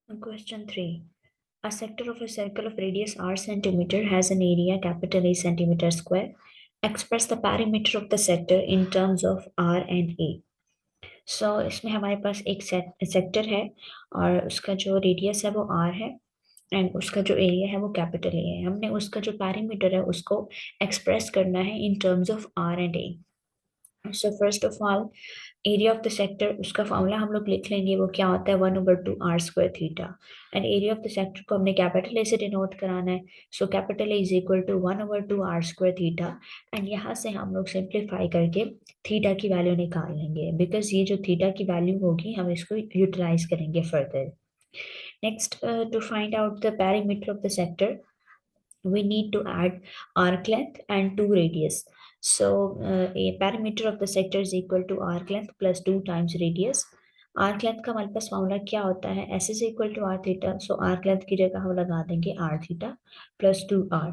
Question 3. A sector of a circle of radius r centimeter has an area capital A centimeter square. Express the perimeter of the sector in terms of r and a. So इसमें हमारे पास एक sector है और उसका जो radius है वो r है एंड उसका जो एरिया है वो कैपिटल ए है. हमने उसका जो पैरीमीटर है उसको एक्सप्रेस करना है in terms of r and a. So first of all area of the sector, उसका फॉर्मूला हम लोग लिख लेंगे. वो क्या होता है 1/2 r square theta. And area of the sector को हमने कैपिटल ए से डिनोट कराना है. So capital A is equal to 1/2 r square theta. And यहाँ से हम लोग सिंप्लीफाई करके थीटा की वैल्यू निकाल लेंगे, बिकॉज ये जो थीटा की वैल्यू होगी हम इसको यूटिलाइज करेंगे further. Next, to find out the perimeter of the sector we need to add arc length and 2 radius. So a perimeter of the sector is equal to arc length plus 2 times radius. Arc length का हमारे पास formula क्या होता है, S is equal to r theta. So arc length की जगह हम लगा देंगे आर थीटा प्लस 2 आर.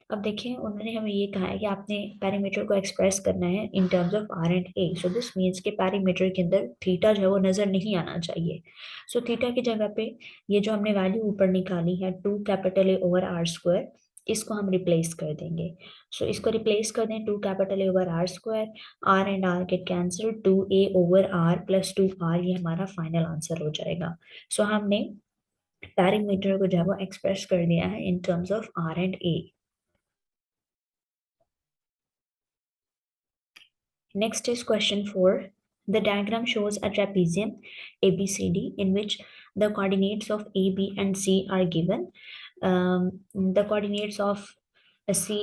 अब देखिए उन्होंने हमें ये कहा है कि आपने पैरीमीटर को एक्सप्रेस करना है in terms of r and A. So this means के पैरीमीटर के अंदर थीटा जो है वो नजर नहीं आना चाहिए. सो थीटा की जगह पे ये जो हमने वैल्यू ऊपर निकाली है 2 capital A over r square, इसको हम रिप्लेस कर देंगे. सो इसको रिप्लेस कर दें 2 capital A over r square, r and r get cancel, 2a over r plus 2r, ये हमारा फाइनल आंसर हो जाएगा. सो हमने पैरीमीटर को जो है वो एक्सप्रेस कर दिया है in terms of r and A. Next is question 4. The diagram shows a trapezium ABCD in which the coordinates of A, B, and C are given. The coordinates of C,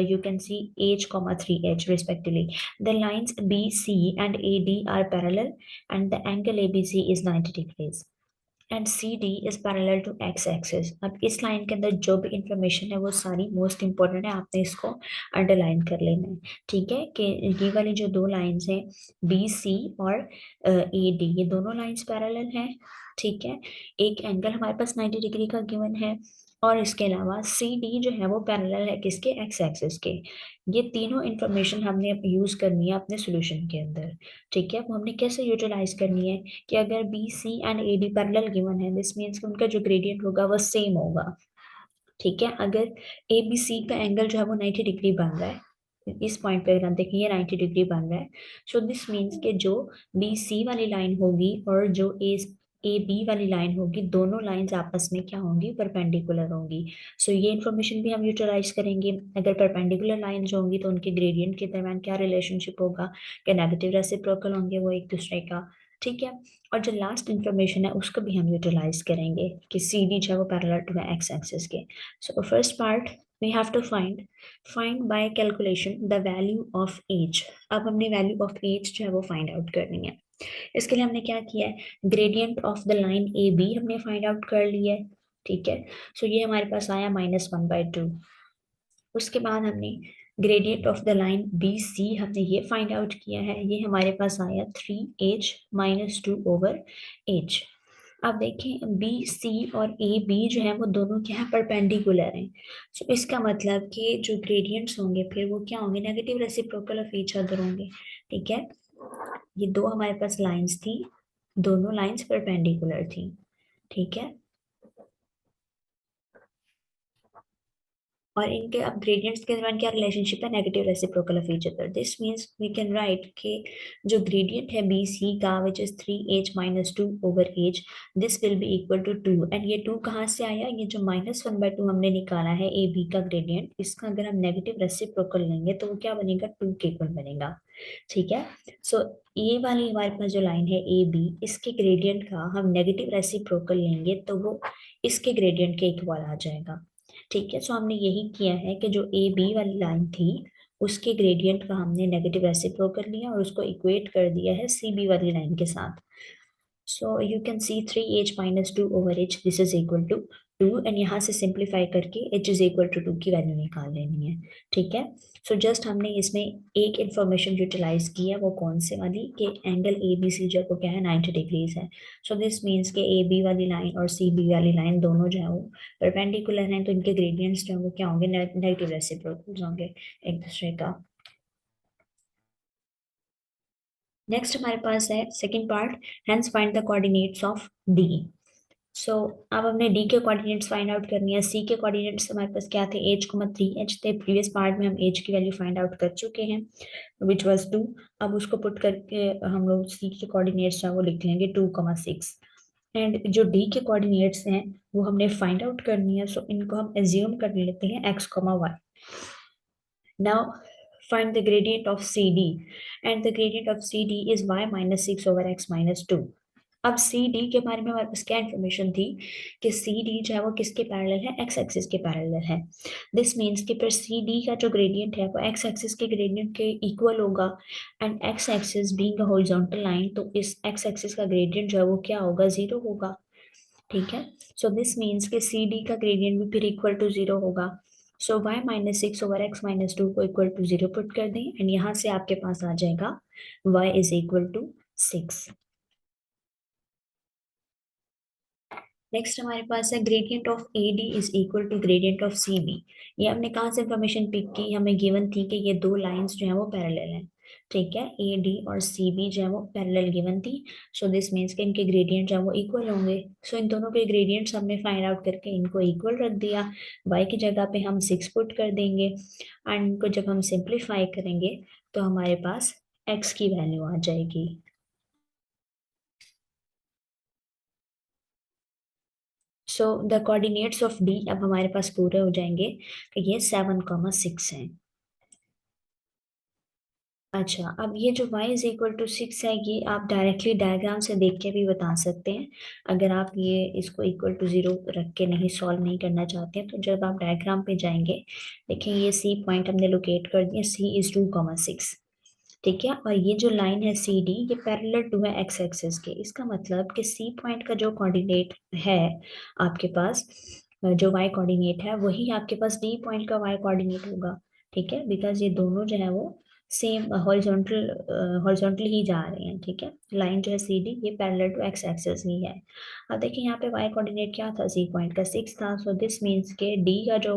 you can see h, 3h respectively. The lines BC and AD are parallel, and the angle ABC is 90 degrees. And C D is parallel to X axis. अब इस line के अंदर जो भी information है वो सारी most important है, आपने इसको अंडरलाइन कर लेना है. ठीक है कि ये वाली जो दो लाइंस हैं बी सी और ए डी, ये दोनों लाइंस पैरेलल हैं. ठीक है, एक एंगल हमारे पास 90 डिग्री का गिवन है और इसके अलावा सी डी जो है वो पैरेलल है किसके, एक्स एक्सिस के. ये तीनों इंफॉर्मेशन हमने यूज करनी है अपने सॉल्यूशन के अंदर. ठीक है, वो हमने कैसे यूटिलाइज करनी है कि अगर B C and A D parallel given है, दिस मीन्स कि उनका जो ग्रेडियंट होगा वो सेम होगा. ठीक है, अगर ए बी सी का एंगल जो है वो 90 डिग्री बन रहा है, इस पॉइंट पे अगर हम देखिए 90 डिग्री बन रहा है, सो दिस मीन्स के जो बी सी वाली लाइन होगी और जो ए बी वाली लाइन होगी, दोनों लाइंस आपस में क्या होंगी, परपेंडिकुलर होंगी. सो ये इन्फॉर्मेशन भी हम यूटिलाइज करेंगे. अगर परपेंडिकुलर लाइंस होंगी तो उनके ग्रेडियंट के दरम्यान क्या रिलेशनशिप होगा, क्या नेगेटिव रेसिप्रोकल होंगे वो एक दूसरे का. ठीक है, और जो लास्ट इंफॉर्मेशन है उसको भी हम यूटिलाइज करेंगे कि सी डी जो है वो पैरेलल टू एक्स एक्सिस के. So first part we have to find by calculation the value of age. अब हमने वैल्यू ऑफ एज जो है वो फाइंड आउट करनी है. इसके लिए हमने क्या किया है, gradient of the line A B हमने फाइंड आउट कर लिया है. ठीक है, सो ये हमारे पास आया -1/2. उसके बाद हमने gradient of the line B C हमने ये फाइंड आउट किया है, ये हमारे पास आया 3h - 2/h. अब देखें बी सी और ए बी जो है वो दोनों क्या है, परपेंडिकुलर हैं. सो इसका मतलब कि जो ग्रेडियंट्स होंगे फिर वो क्या होंगे, negative reciprocal of each other होंगे. ठीक है, ये दो हमारे पास लाइंस थी, दोनों लाइंस परपेंडिकुलर थी. ठीक है, और इनके अब ग्रेडियंट्स के दरमियान क्या रिलेशनशिप है, negative reciprocal of each other. This means we can write कि जो ग्रेडियंट है बी सी का which is 3h - 2/h, this will be equal to 2. And ये 2 कहाँ से आया, ये जो -1/2 हमने निकाला है ए बी का ग्रेडियंट, इसका अगर हम नेगेटिव रेसिप्रोकल लेंगे तो वो क्या बनेगा, 2 के इक्वल बनेगा. ठीक है, सो ये वाली हमारे पास जो लाइन है ए बी, इसके ग्रेडियंट का हम नेगेटिव रेसिप्रोकल लेंगे तो वो इसके ग्रेडियंट के इक्वल आ जाएगा. ठीक है, सो हमने यही किया है कि जो ए बी वाली लाइन थी उसके ग्रेडियंट का हमने नेगेटिव रेसिप्रोकल लिया और उसको इक्वेट कर दिया है सी बी वाली लाइन के साथ. So you can see 3h - 2/h, this is equal to 2. And यहाँ से सिंप्लीफाई करके h इज इक्वल टू 2 की वैल्यू निकाल लेनी है. ठीक है, सो जस्ट हमने इसमें एक इंफॉर्मेशन यूटिलाइज की है, वो कौन से वाली कि एंगल ए बी सी जो को क्या है 90 डिग्रीज है. सो दिस मीन्स के ए बी वाली लाइन और सी बी वाली लाइन दोनों जो है वो परपेंडिकुलर हैं, तो इनके ग्रेडियंट्स जो है वो क्या होंगे, नेगेटिव रेसिप्रोकल्स होंगे एक दूसरे का. नेक्स्ट हमारे पास है second part, hence find the coordinates of D. So अब हमने डी के कोऑर्डिनेट्स फाइंड आउट करनी है। सी के कोऑर्डिनेट्स हमारे पास क्या थे, h,3h थे। प्रीवियस पार्ट में हम h की वैल्यू फाइंड आउट कर चुके हैं, विच वाज 2। अब उसको पुट करके हम लोग सी के कोऑर्डिनेट्स हैं वो लिख लेंगे 2,6। एंड जो डी के कोऑर्डिनेट्स हैं वो हमने फाइंड आउट करनी है, सो इनको हम एज्यूम कर लेते हैं x,y। Now find the gradient of CD, and the gradient of CD is y minus 6 over x minus 2। अब सी डी के बारे में हमारे पास क्या इन्फॉर्मेशन थी कि सी डी जो है वो किसके पैरेलल है, एक्स एक्सिस के पैरेलल है। दिस मीन्स कि फिर सी डी का जो ग्रेडियंट है वो एक्स एक्सिस के ग्रेडियंट के इक्वल होगा। And x axis being a horizontal line, तो इस एक्स एक्सिस का ग्रेडियंट जो है वो क्या होगा, 0 होगा। ठीक है, सो दिस मीन्स कि सी डी का ग्रेडियंट भी फिर इक्वल टू 0 होगा। सो y minus 6 over x minus 2 को इक्वल टू 0 पुट कर दें, एंड यहाँ से आपके पास आ जाएगा y is equal to 6। Next हमारे पास है gradient of A D is equal to gradient of C B. ये हमने कहाँ से इंफॉर्मेशन पिक की, हमें गिवन थी कि ये दो लाइंस जो है वो पैरेलल हैं। ठीक है, ए डी और सी बी जो है वो पैरेलल गिवन थी। सो दिस मीन्स कि इनके ग्रेडियंट जो है वो इक्वल होंगे। सो इन दोनों के ग्रेडियंट्स हमने फाइंड आउट करके इनको इक्वल रख दिया। वाई की जगह पे हम 6 पुट कर देंगे, एंड इनको जब हम सिंप्लीफाई करेंगे तो हमारे पास एक्स की वैल्यू आ जाएगी। So the coordinates of D अब हमारे पास पूरे हो जाएंगे कि ये 7,6 है। अच्छा, अब ये जो y इज इक्वल टू 6 है, ये आप डायरेक्टली डायग्राम से देख के भी बता सकते हैं। अगर आप ये इसको इक्वल टू 0 रख के नहीं सॉल्व नहीं करना चाहते हैं, तो जब आप डायग्राम पे जाएंगे, देखें ये सी पॉइंट हमने लोकेट कर दिया, सी इज 2,6। ठीक है, और ये जो लाइन है सी डी, ये पैरेलल टू है एक्स एक्सिस के। इसका मतलब कि सी पॉइंट का जो कोऑर्डिनेट है आपके पास, जो वाई कोऑर्डिनेट है, वही आपके पास डी पॉइंट का वाई कोऑर्डिनेट होगा। ठीक है, बिकॉज ये दोनों जो है वो सेम हॉरिजॉन्टल हॉरिजॉन्टल ही जा रहे हैं। ठीक है, लाइन जो है सी डी ये पैरेलल टू एक्स एक्सिस ही है। अब देखिए यहाँ पे वाई कोऑर्डिनेट क्या था, सी पॉइंट का 6 था। सो दिस मीन्स के डी का जो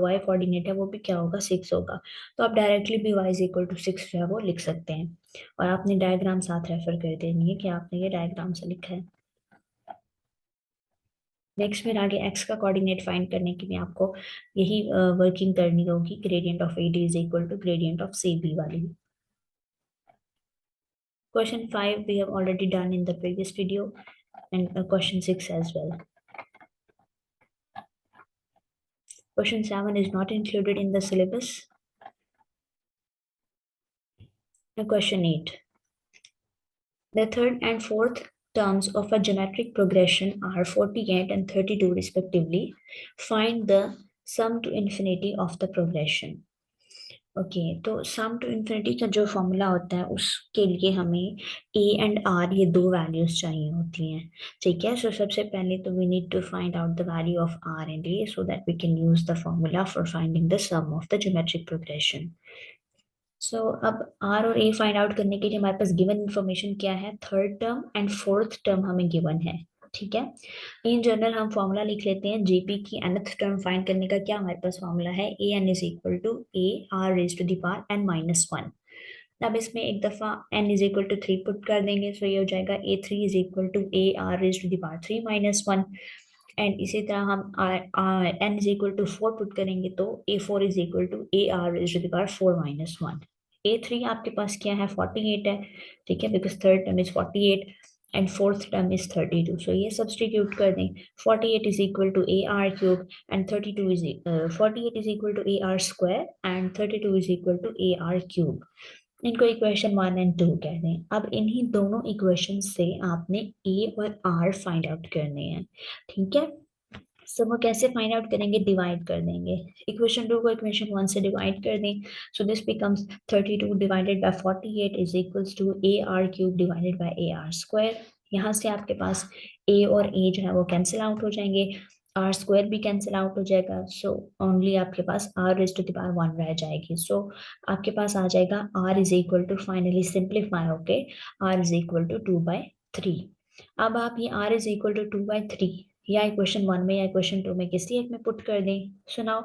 वाई कोऑर्डिनेट है वो भी क्या होगा, 6 होगा। तो आप डायरेक्टली भी y इज इक्वल टू 6 जो है वो लिख सकते हैं, और आपने डायग्राम साथ रेफर कर देनी है कि आपने ये डायग्राम से लिखा है। नेक्स्ट फिर आगे x का कोऑर्डिनेट फाइंड करने के लिए आपको यही वर्किंग करनी होगी, gradient of AD is equal to gradient of CB वाली। Question 5 we have already done in the previous video, and question 6 as well. Question 7 is not included in the syllabus. Now question 8. The third and fourth terms of a geometric progression are 48 and 32 respectively. Find the sum to infinity of the progression. Okay, तो सम to infinity का जो formula होता है उसके लिए हमें a and r ये दो वैल्यूज चाहिए होती हैं। ठीक है, सो सबसे पहले तो we need to find out the value of r and a so that we can use the formula for finding the sum of the geometric progression. So अब आर और ए फाइंड आउट करने के लिए हमारे पास गिवन इन्फॉर्मेशन क्या है, third term and fourth term हमें given है। ठीक है, इन जनरल हम फॉर्मूला लिख लेते हैं, जेपी की nth टर्म फाइंड करने का क्या हमारे पास फॉर्मूला है, A N is equal to A R raise to the power n minus 1। अब इसमें एक दफा n is equal to 3 put कर देंगे, सो ये हो जाएगा A three is equal to A R raise to the power 3 minus 1। And इसी तरह हम n is equal to 4 put करेंगे, तो A four is equal to A R raise to the power 4 minus 1। A three आपके पास क्या है, 48 है। ठीक है, because third term is 48 and fourth term is 32। So ये सब्सटीट्यूट कर दें, 48 is equal to A r cube and 32 is 48 is equal to A r square and 32 is equal to A r cube. इनको equation 1 and 2 कह दें। अब इन्हीं दोनों equation से आपने ए और आर फाइंड आउट करने हैं। ठीक है, सो वो कैसे फाइंड आउट करेंगे, डिवाइड कर देंगे। इक्वेशन 2 को इक्वेशन 1 से डिवाइड कर दें, so this becomes 32 divided by 48 is equals to A r cube divided by a r square. यहाँ से आपके पास ए और ए जो है वो कैंसिल आउट हो जाएंगे, आर स्क्वायर भी कैंसिल आउट हो जाएगा। सो ओनली आपके पास R raise to the power 1 रह जाएगी। सो आपके पास आ जाएगा R is equal to, finally simplify होके आर इज इक्वल टू 2/3। अब आप ये आर इज इक्वल टू 2/3 या इक्वेशन 1 में या इक्वेशन 2 में किसी एक में पुट कर दें। So now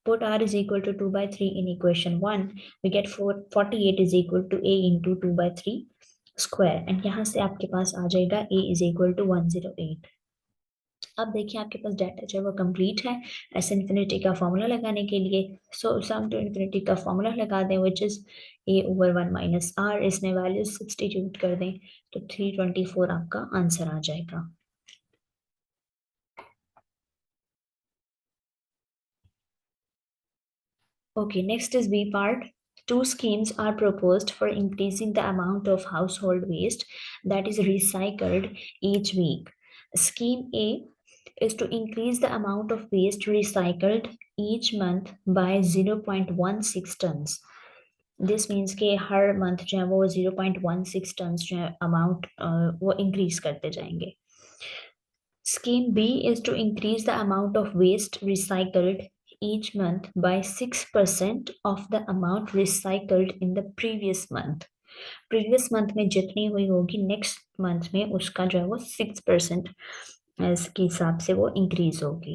put r is equal to 2/3 in equation 1, we get 48 is equal to a into 2/3। Square, and यहाँ से आपके पास आ जाएगा a इज इक्वल टू 108। अब देखिए आपके पास डाटा जो है वो कंप्लीट है एस इन्फिनिटी का फॉर्मूला लगाने के लिए। सो सम टू इन्फिनिटी का फॉर्मूला लगा दें which is a over 1 minus r, इसमें वैल्यू सब्स्टिट्यूट कर दें तो 324 आपका आंसर आ जाएगा। Okay, next is B part. Two schemes are proposed for increasing the amount of household waste that is recycled each week. Scheme A is to increase the amount of waste recycled each month by 0.16 tons. This means कि हर month जो है वो 0.16 tons जो है amount वो increase करते जाएंगे। Scheme B is to increase the amount of waste recycled each month by 6% of the amount recycled in the previous month. Previous month में जितनी हुई होगी नेक्स्ट मंथ में उसका जो है वो 6% के हिसाब से वो इंक्रीज होगी।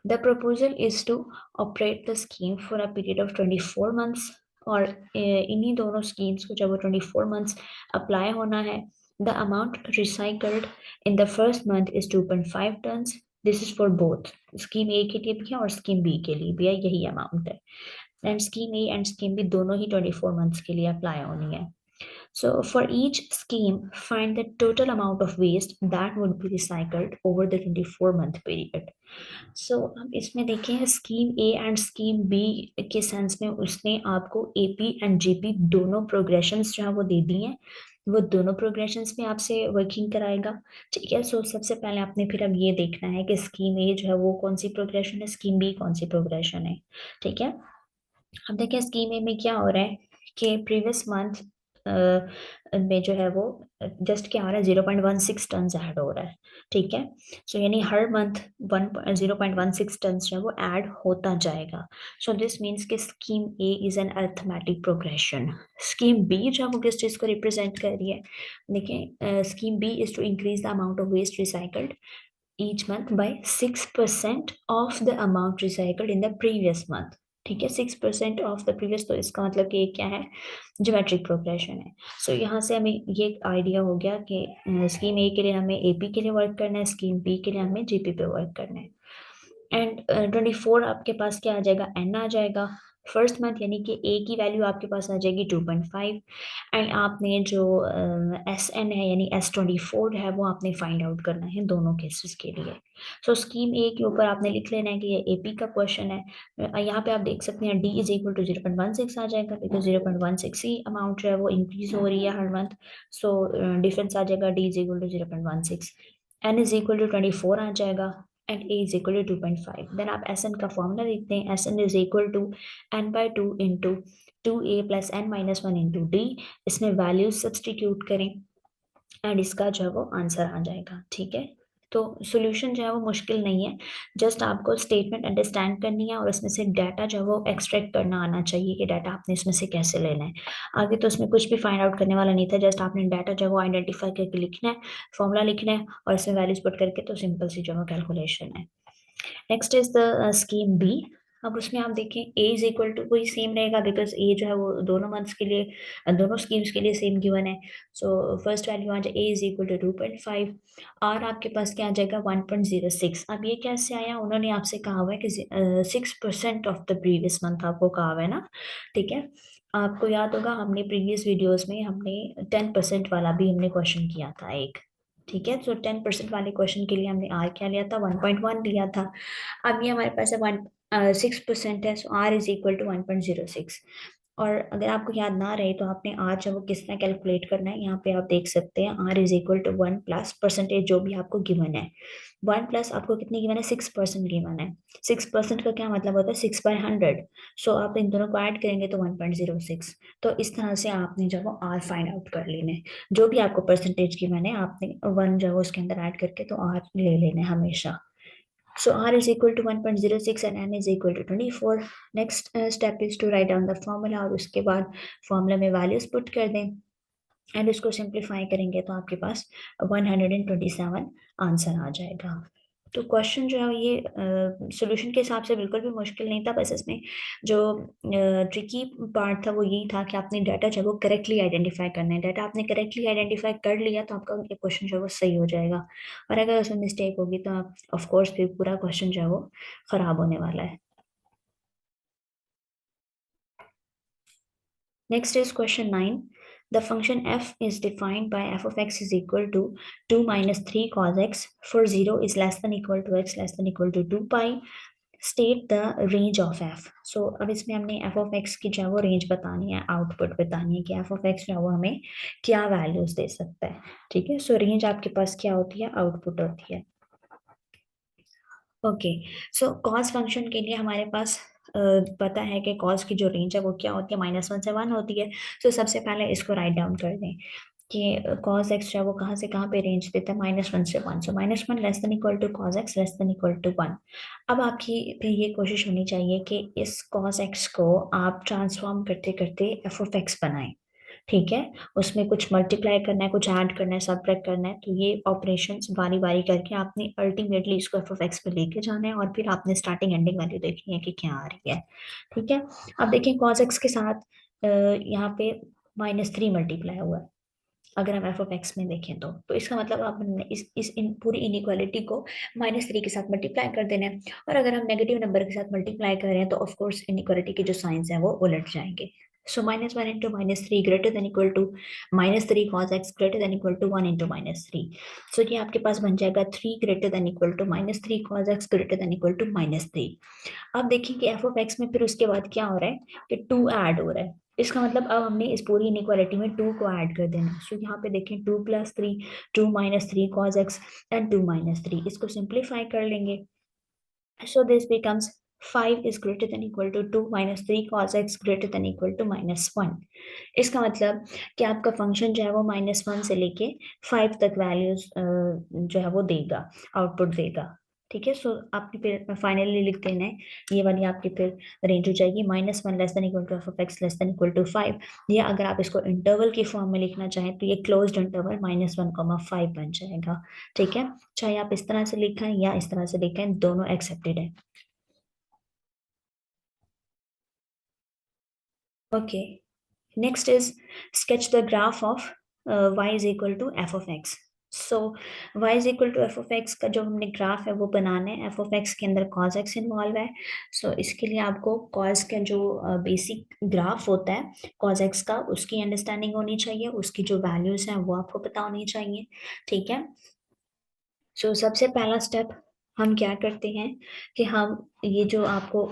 The proposal is to operate the scheme for a period of 24 months, और इन्हीं दोनों स्कीम्स को जब वो 24 months अप्लाई होना है। The amount recycled in the first month is 2.5 tons. This is for both. Scheme A के लिए भी है और स्कीम बी के लिए भी है, यही अमाउंट है। And scheme A and scheme B दोनों ही 24 months के लिए अप्लाई होनी है। So for each scheme, find the total amount of waste that would be recycled over the 24-month period. So अब इसमें देखें scheme A and scheme B के सेंस में उसने आपको एपी एंड जीपी दोनों प्रोग्रेशंस जो है वो दे दी हैं, वो दोनों प्रोग्रेशंस में आपसे वर्किंग कराएगा। ठीक है, सो सबसे पहले आपने फिर अब ये देखना है कि स्कीम ए जो है वो कौन सी प्रोग्रेशन है, स्कीम बी कौन सी प्रोग्रेशन है। ठीक है, अब देखिए स्कीम ए में क्या हो रहा है कि प्रीवियस मंथ में जो है वो जस्ट क्या हो रहा है 0.16 टन ऐड हो रहा है। ठीक है, सो यानी हर मंथ 0.16 टन जो है वो ऐड होता जाएगा। सो दिस मीन्स कि scheme A is an arithmetic progression. Scheme B जो है वो किस चीज को रिप्रेजेंट कर रही है, देखिए scheme B is to increase the amount of waste recycled each month by 6% of the amount recycled in the previous month। ठीक है, 6% ऑफ द प्रीवियस, तो इसका मतलब कि ये क्या है, ज्योमेट्रिक प्रोग्रेशन है। सो यहाँ से हमें ये आइडिया हो गया कि स्कीम ए के लिए हमें एपी के लिए वर्क करना है, स्कीम बी के लिए हमें जीपी पे वर्क करना है। एंड 24 आपके पास क्या आ जाएगा, एन आ जाएगा फर्स्ट मंथ, यानी कि ए की वैल्यू आपके पास आ जाएगी 2.5, एंड आपने जो एस एन है यानी S24 है वो आपने फाइंड आउट करना है दोनों केसेस के लिए। सो स्कीम ए के ऊपर आपने लिख लेना है कि ये एपी का क्वेश्चन है। यहाँ पे आप देख सकते हैं डी इज इक्वल टू 0.16 आ जाएगा, बिकॉज 0.16 ही अमाउंट जो है वो इंक्रीज हो रही है हर मंथ। सो डिफरेंस आ जाएगा d is equal to 0.16, n is equal to 24 आ जाएगा, and a is equal to 2.5। Then आप एस एन का फॉर्मूला देखते हैं, S n is equal to n by 2 into 2a plus n minus 1 into d. इसमें values substitute करें and इसका जो है वो आंसर आ जाएगा। ठीक है, तो सॉल्यूशन जो है वो मुश्किल नहीं है, जस्ट आपको स्टेटमेंट अंडरस्टैंड करनी है और उसमें से डाटा जो है वो एक्सट्रैक्ट करना आना चाहिए कि डाटा आपने इसमें से कैसे लेना है। आगे तो उसमें कुछ भी फाइंड आउट करने वाला नहीं था, जस्ट आपने डाटा जो है वो आइडेंटिफाई करके लिखना है, फॉर्मूला लिखना है और इसमें वैल्यूज पुट करके, तो सिंपल सी जो है कैलकुलेशन है। Next is the scheme B. अब उसमें आप देखें ए इज इक्वल टू वही सेम रहेगा, बिकॉज ए जो है वो दोनों मंथ्स के लिए दोनों स्कीम्स के लिए सेम गिवन है। सो फर्स्ट वैल्यू आ जाए ए इज इक्वल टू 2.5, और आपके पास क्या आ जाएगा 1.06। अब ये कैसे आया, उन्होंने आपसे कहा हुआ है कि 6% ऑफ द प्रीवियस मंथ आपको कहा हुआ है ना। ठीक है, आपको याद होगा हमने प्रीवियस वीडियोस में हमने 10% वाला भी हमने क्वेश्चन किया था एक। ठीक है, तो 10% वाले क्वेश्चन के लिए हमने आर क्या लिया था, 1.1 लिया था। अब ये हमारे पास है 6% है, सो आर इज इक्वल टू 1.06। और अगर आपको याद ना रहे तो आपने आर जो वो किस तरह कैलकुलेट करना है, यहाँ पे आप देख सकते हैं r is equal to 1 plus percentage जो भी आपको गिवन है। 1 प्लस आपको कितनी गिवन है, 6% गिवन है। 6% का क्या मतलब होता है, 6/100। सो आप इन दोनों को ऐड करेंगे तो 1.06। तो इस तरह से आपने जो वो आर फाइंड आउट कर लेना है, जो भी आपको परसेंटेज गिवन है आपने 1 जो है उसके अंदर ऐड करके तो आर ले लेना है हमेशा। So R is equal to 1.06 and N is equal to 24. Next step is to write down the formula, और उसके बाद फॉर्मूला में वैल्यूज पुट कर दें एंड उसको सिंप्लीफाई करेंगे तो आपके पास 127 आंसर आ जाएगा। तो क्वेश्चन जो है ये सोल्यूशन के हिसाब से बिल्कुल भी मुश्किल नहीं था, बस इसमें जो ट्रिकी पार्ट था वो यही था कि आपने डाटा जो है वो करेक्टली आइडेंटिफाई करना है। डाटा आपने करेक्टली आइडेंटिफाई कर लिया तो आपका ये क्वेश्चन जो है वो सही हो जाएगा, और अगर उसमें मिस्टेक होगी तो आप ऑफ कोर्स फिर पूरा क्वेश्चन जो है वो खराब होने वाला है। Next is question 9. The function f is defined by f of x is equal to 2 minus 3 cos x for 0 is less than equal to x less than equal to 2 pi. State the range of f. So अब इसमें हमने f of x की जो है वो range बतानी है, output बतानी है कि f of x जो है वो हमें क्या वैल्यूज दे सकता है। ठीक है, सो रेंज आपके पास क्या होती है, आउटपुट होती है। ओके, सो कॉस फंक्शन के लिए हमारे पास पता है कि कॉस की जो रेंज है वो क्या होती है, -1 से 1 होती है। सो सबसे पहले इसको राइट डाउन कर दें कि कॉस एक्स जो है वो कहाँ से कहाँ पे रेंज देता है, -1 से 1। So -1 less than equal to cos x less than equal to 1। अब आपकी फिर ये कोशिश होनी चाहिए कि इस कॉस एक्स को आप ट्रांसफॉर्म करते करते एफ ऑफ एक्स बनाएं। ठीक है, उसमें कुछ मल्टीप्लाई करना है, कुछ ऐड करना है, सब्ट्रैक्ट करना है, तो ये ऑपरेशंस बारी बारी करके आपने अल्टीमेटली इसको एफ ऑफ एक्स पे लेके जाना है, और फिर आपने स्टार्टिंग एंडिंग वैल्यू देखनी है कि क्या आ रही है। ठीक है, अब देखिए कॉस एक्स के साथ यहाँ पे -3 मल्टीप्लाई हुआ है। अगर हम एफ ऑफ एक्स में देखें तो इसका मतलब आपने इस इन पूरी इनइक्वालिटी को -3 के साथ मल्टीप्लाई कर देना है, और अगर हम नेगेटिव नंबर के साथ मल्टीप्लाई कर रहे हैं तो ऑफ कोर्स इनइक्वालिटी के जो साइंस हैं वो उलट जाएंगे। So -1 into -3 greater than equal to -3 cos x greater than equal to 1 into -3। So ये आपके पास बन जाएगा 3 greater than equal to -3 cos x greater than equal to -3। अब देखिए कि एफ ऑफ एक्स में फिर उसके बाद क्या हो रहा है कि 2 ऐड हो रहा है। इसका मतलब अब हमने इस पूरी इनइक्वालिटी में 2 को ऐड कर देना है। सो यहाँ पे देखें 2 + 3, 2 - 3 cos x एंड 2 - 3, इसको सिंप्लीफाई कर लेंगे। So this becomes 5 is greater than equal to 2 - 3 cos x greater than equal to -1। इसका मतलब कि आपका फंक्शन जो है वो -1 से लेके 5 तक वैल्यूज जो है वो देगा, आउटपुट देगा। ठीक है, सो आपकी फिर फाइनली लिख देना है, ये वाली आपकी फिर रेंज हो जाएगी -1 less than equal to f of x less than equal to 5। या अगर आप इसको इंटरवल की फॉर्म में लिखना चाहें तो ये क्लोज्ड इंटरवल -1, 5 बन जाएगा। ठीक है, चाहे आप इस तरह से लिखें या इस तरह से लिखें, दोनों एक्सेप्टेड है। Okay, next is sketch the graph of y is equal to f of x. So y is equal to f of x का जो हमने ग्राफ है वो बनाना है। f of x के अंदर cos x इन्वॉल्व है। सो इसके लिए आपको cos का जो बेसिक ग्राफ होता है cos x का, उसकी अंडरस्टैंडिंग होनी चाहिए, उसकी जो वैल्यूज हैं वो आपको पता होनी चाहिए। ठीक है, सो सबसे पहला स्टेप हम क्या करते हैं कि हम ये जो आपको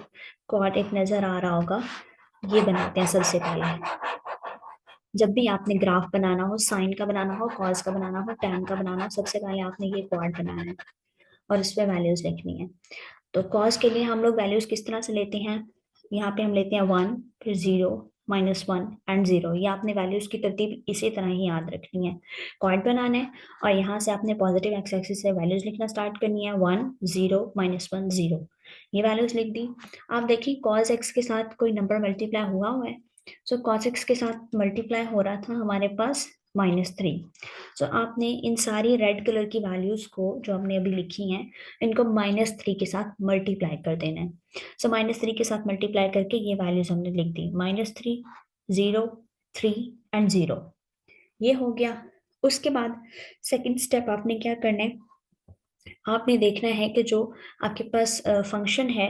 क्वाड एक नजर आ रहा होगा ये बनाते हैं सबसे पहले। जब भी आपने ग्राफ बनाना हो, साइन का बनाना हो, कॉस का बनाना हो, टैन का बनाना हो, सबसे पहले आपने ये क्वाड बनाना है और इस पे वैल्यूज लिखनी है। तो कॉस के लिए हम लोग वैल्यूज किस तरह से लेते हैं, यहाँ पे हम लेते हैं 1, फिर 0, -1 एंड 0। ये आपने वैल्यूज की तरतीब इसी तरह ही याद रखनी है। क्वाड बनाना है और यहाँ से आपने पॉजिटिव एक्स एक्सिस से वैल्यूज लिखना स्टार्ट करनी है, 1 0 -1 0। ये वैल्यूज लिख दी। आप देखिए कॉस एक्स के साथ कोई नंबर मल्टीप्लाई हुआ है। सो cos x के साथ मल्टीप्लाई हो रहा था हमारे पास -3। सो आपने इन सारी रेड कलर की वैल्यूज को जो हमने अभी लिखी हैं इनको -3 के साथ मल्टीप्लाई कर देना है। सो -3 के साथ मल्टीप्लाई करके ये वैल्यूज हमने लिख दी, -3 0 3 एंड 0। ये हो गया। उसके बाद सेकंड स्टेप आपने क्या करना है, आपने देखना है कि जो आपके पास फंक्शन है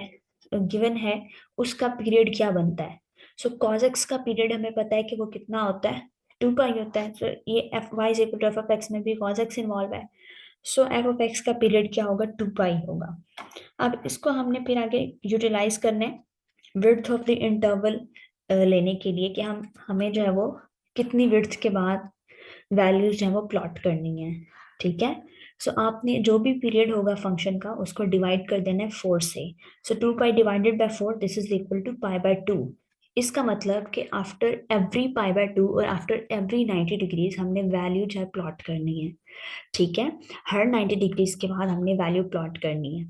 गिवन है उसका पीरियड क्या बनता है। सो cos x का पीरियड हमें पता है कि वो कितना होता है, 2 पाई होता है। सो ये f y is equal to f of x में भी cos x इन्वॉल्व है। सो एफ ऑफ एक्स का पीरियड क्या होगा, 2 पाई होगा। अब इसको हमने फिर आगे यूटिलाइज करना है विड्थ ऑफ द इंटरवल लेने के लिए कि हम हमें जो है वो कितनी विड्थ के बाद वैल्यूज जो है वो प्लॉट करनी है। ठीक है, सो आपने जो भी पीरियड होगा फंक्शन का उसको डिवाइड कर देना है 4 से। So 2 pi divided by 4 this is equal to पाई/2। इसका मतलब कि आफ्टर एवरी पाई/2 और आफ्टर एवरी 90 डिग्रीज हमने वैल्यू जो है प्लॉट करनी है। ठीक है, हर 90 डिग्रीज के बाद हमने वैल्यू प्लॉट करनी है।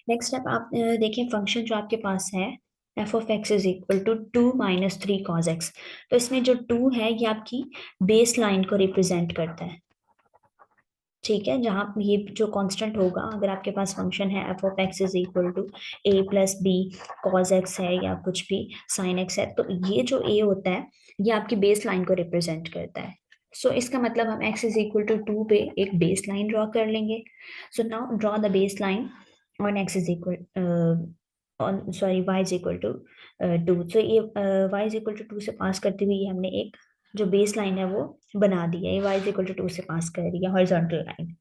नेक्स्ट स्टेप आप देखिए फंक्शन जो आपके पास है f of x is equal to 2 - 3 cos x। तो इसमें जो 2 है ये आपकी बेस लाइन को रिप्रेजेंट करता है। ठीक है, जहाँ ये जो कांस्टेंट होगा, अगर आपके पास फंक्शन है f of x is equal to a plus b cos x है या कुछ भी साइन एक्स है, तो ये जो ए होता है ये आपकी बेस लाइन को रिप्रेजेंट करता है। सो इसका मतलब हम x इज इक्वल टू 2 पे एक बेस लाइन ड्रॉ कर लेंगे। So now draw the base line on x is equal on sorry y is equal to 2। तो ये y इज इक्वल टू 2 से पास करते हुए ये हमने एक जो बेस लाइन है वो बना दी है। ये y इज इक्वल टू 2 से पास कर रही है हॉरिजॉन्टल लाइन।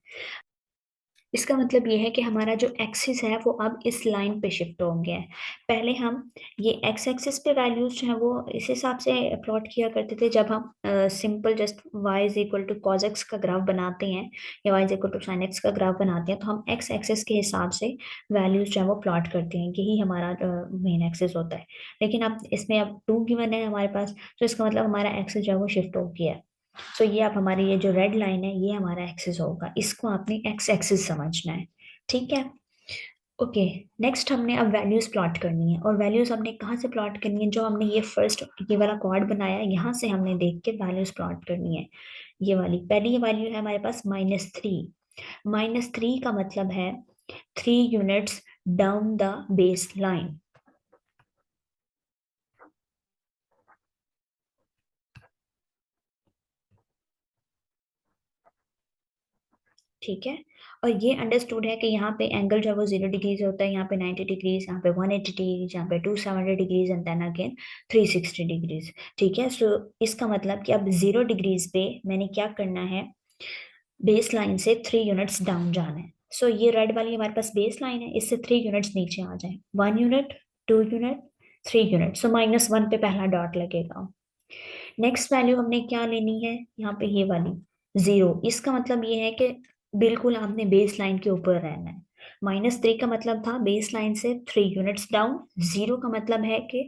इसका मतलब ये है कि हमारा जो एक्सिस है वो अब इस लाइन पे शिफ्ट हो गया है। पहले हम ये एक्स एक्सिस पे वैल्यूज जो है वो इस हिसाब से प्लॉट किया करते थे, जब हम simple just y is equal to cos x का ग्राफ बनाते हैं या y is equal to sine x का ग्राफ बनाते हैं, तो हम एक्स एक्सिस के हिसाब से वैल्यूज जो है वो प्लॉट करते हैं। यही हमारा मेन एक्सिस होता है। लेकिन अब इसमें अब 2 गिवन है हमारे पास, तो इसका मतलब हमारा एक्सिस जो है वो शिफ्ट हो गया है। तो ये आप हमारी ये जो रेड लाइन है ये हमारा एक्सिस होगा, इसको आपने एक्स एक्सिस समझना है। ठीक है, ओके। नेक्स्ट हमने अब वैल्यूज प्लॉट करनी है, और वैल्यूज हमने कहाँ से प्लॉट करनी है, जो हमने ये फर्स्ट ये वाला क्वाड बनाया यहाँ से हमने देख के वैल्यूज प्लॉट करनी है। ये वाली पहली वैल्यू है हमारे पास -3। -3 का मतलब है 3 units down the base line. ठीक है, और ये अंडरस्टूड है कि यहाँ पे एंगल जो है वो 0 डिग्रीज होता है, यहाँ पे 90 डिग्रीज, यहाँ पे 180 डिग्रीज, यहाँ पे 270 degrees and then again 360 degrees. ठीक है, सो इसका मतलब कि अब 0 डिग्रीज पे मैंने क्या करना है, बेस लाइन से 3 यूनिट्स डाउन जाना है। सो ये रेड वाली हमारे पास बेस लाइन है, इससे 3 यूनिट्स नीचे आ जाए, 1 यूनिट, 2 यूनिट, 3 यूनिट। सो -1 पे पहला डॉट लगेगा। नेक्स्ट वैल्यू हमने क्या लेनी है, यहाँ पे ये वाली 0। इसका मतलब ये है कि बिल्कुल आपने बेस लाइन के ऊपर रहना है। -3 का मतलब था बेस लाइन से 3 यूनिट्स डाउन, 0 का मतलब है कि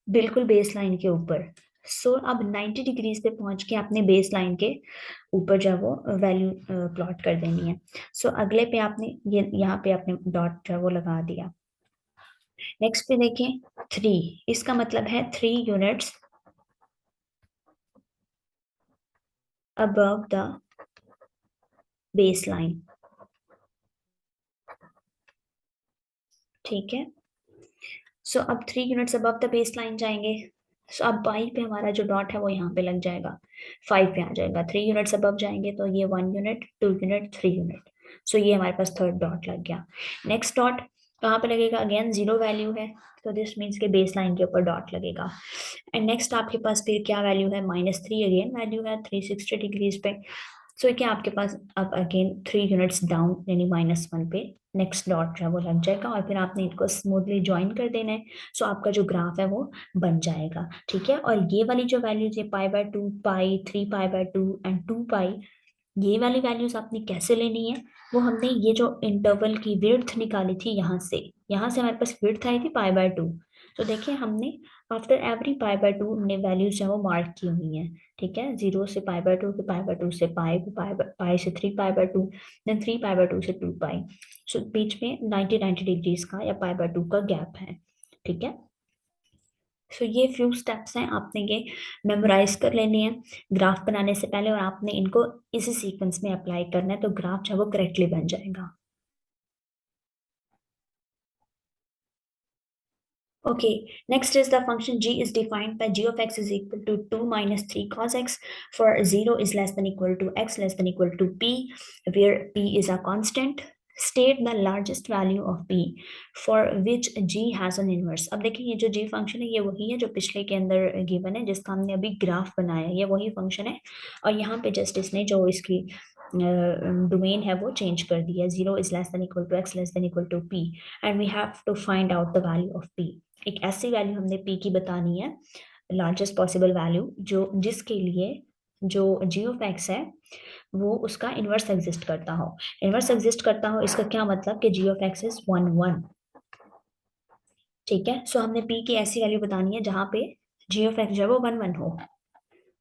बिल्कुल बेस लाइन के ऊपर। सो अब 90 डिग्रीज पे पहुंच के आपने बेस लाइन के ऊपर जो है वो वैल्यू प्लॉट कर देनी है। सो अगले पे आपने ये यहाँ पे आपने डॉट जो है वो लगा दिया। नेक्स्ट पे देखें 3, इसका मतलब है 3 यूनिट्स above the baseline। ठीक है, सो अब 3 units above the base line जाएंगे। सो अब बाई पे हमारा जो डॉट है वो यहाँ पे लग जाएगा, 5 पे आ जाएगा। 3 यूनिट्स अबव जाएंगे तो ये 1 यूनिट, 2 यूनिट, 3 यूनिट। सो ये हमारे पास थर्ड डॉट लग गया। नेक्स्ट डॉट कहाँ पे लगेगा, अगेन 0 वैल्यू है, तो दिस मीन्स के बेस लाइन के ऊपर डॉट लगेगा। एंड नेक्स्ट आपके पास फिर क्या वैल्यू है, -3 अगेन वैल्यू है 360 डिग्रीज पे। सो क्या आपके पास अब अगेन 3 यूनिट्स डाउन यानी -1 पे नेक्स्ट डॉट जो है वो लग जाएगा, और फिर आपने इनको स्मूथली ज्वाइन कर देना है। सो आपका जो ग्राफ है वो बन जाएगा। ठीक है, और ये वाली जो वैल्यूज है π/2, पाई, 3π/2 एंड 2 पाई, ये वाली वैल्यूज आपने कैसे लेनी है, वो हमने ये जो इंटरवल की विड्थ निकाली थी यहाँ से हमारे पास विड्थ आई थी π/2। तो देखिए हमने आफ्टर एवरी π/2 हमने वैल्यूज जो है वो मार्क की हुई हैं। ठीक है, 0 से π/2, फिर π/2 से पाई, पाई से 3π/2, देन 3π/2 से 2 पाई। सो बीच में 90 डिग्रीज का या π/2 का गैप है। ठीक है, सो ये फ्यू स्टेप्स हैं, आपने ये मेमोराइज कर लेने हैं ग्राफ बनाने से पहले, और आपने इनको इसी सीक्वेंस में अप्लाई करना है, तो ग्राफ जो है वो करेक्टली बन जाएगा। Okay, next is the function g is defined by g of x is equal to 2 minus 3 cos x for 0 is less than equal to x less than equal to p, where p is a constant. State the largest value of p for which g has an inverse। अब देखिए ये जो g function है ये वही है जो पिछले के अंदर गिवन है, जिसका हमने अभी ग्राफ बनाया है, ये वही फंक्शन है। और यहाँ पे जस्ट इसने जो इसकी डोमेन है वो चेंज कर दिया है, 0 is less than equal to x less than equal to p, and we have to find out the value of p। एक ऐसी वैल्यू हमने p की बतानी है, लार्जेस्ट पॉसिबल वैल्यू, जो जिसके लिए जो g ऑफ x है वो उसका इनवर्स एग्जिस्ट करता हो। इनवर्स एग्जिस्ट करता हो इसका क्या मतलब कि g ऑफ x इज 1 1। ठीक है, सो हमने p की ऐसी वैल्यू बतानी है जहां पे g ऑफ x जो है वो 1 1 हो।